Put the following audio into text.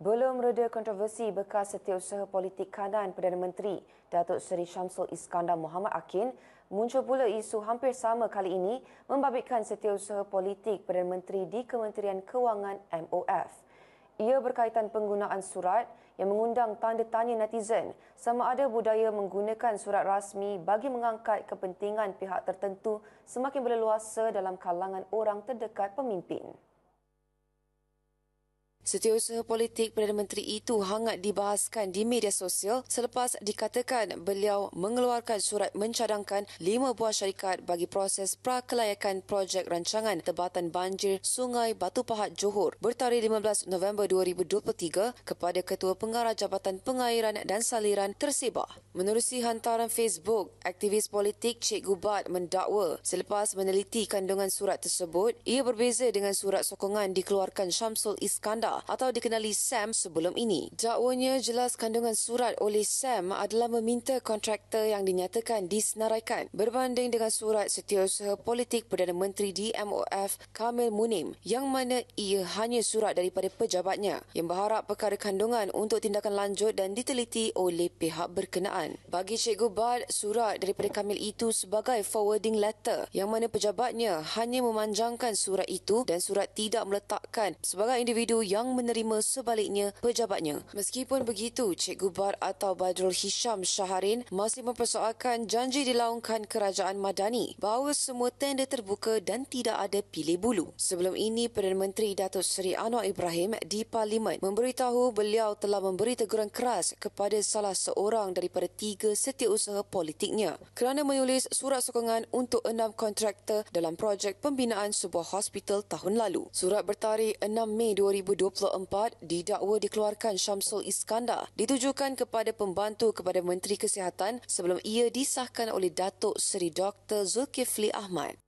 Belum reda kontroversi bekas setiausaha politik kanan Perdana Menteri Datuk Seri Syamsul Iskandar Mohamed Akin, muncul pula isu hampir sama kali ini membabitkan setiausaha politik Perdana Menteri di Kementerian Kewangan MOF. Ia berkaitan penggunaan surat yang mengundang tanda tanya netizen sama ada budaya menggunakan surat rasmi bagi mengangkat kepentingan pihak tertentu semakin berleluasa dalam kalangan orang terdekat pemimpin. Setiausaha politik Perdana Menteri itu hangat dibahaskan di media sosial selepas dikatakan beliau mengeluarkan surat mencadangkan 5 buah syarikat bagi proses prakelayakan projek rancangan tebatan banjir Sungai Batu Pahat Johor bertarikh 15 November 2023 kepada Ketua Pengarah Jabatan Pengairan dan Saliran Tersebar. Menerusi hantaran Facebook, aktivis politik Cikgu Bad mendakwa selepas meneliti kandungan surat tersebut, ia berbeza dengan surat sokongan dikeluarkan Syamsul Iskandar atau dikenali Sam sebelum ini. Dakwanya jelas kandungan surat oleh Sam adalah meminta kontraktor yang dinyatakan disenaraikan berbanding dengan surat setiausaha politik Perdana Menteri di MOF Kamil Munim yang mana ia hanya surat daripada pejabatnya yang berharap perkara kandungan untuk tindakan lanjut dan diteliti oleh pihak berkenaan. Bagi Cikgu Bad, surat daripada Kamil itu sebagai forwarding letter yang mana pejabatnya hanya memanjangkan surat itu dan surat tidak meletakkan sebagai individu yang menerima sebaliknya pejabatnya. Meskipun begitu, Cikgu Bad atau Badrul Hisham Syaharin masih mempersoalkan janji dilaungkan Kerajaan Madani bahawa semua tender terbuka dan tidak ada pilih bulu. Sebelum ini, Perdana Menteri Datuk Seri Anwar Ibrahim di Parlimen memberitahu beliau telah memberi teguran keras kepada salah seorang daripada 3 setiausaha politiknya kerana menulis surat sokongan untuk 6 kontraktor dalam projek pembinaan sebuah hospital tahun lalu. Surat bertarikh 6 Mei 2024 didakwa dikeluarkan Syamsul Iskandar ditujukan kepada pembantu kepada Menteri Kesihatan sebelum ia disahkan oleh Datuk Seri Dr. Zulkifli Ahmad.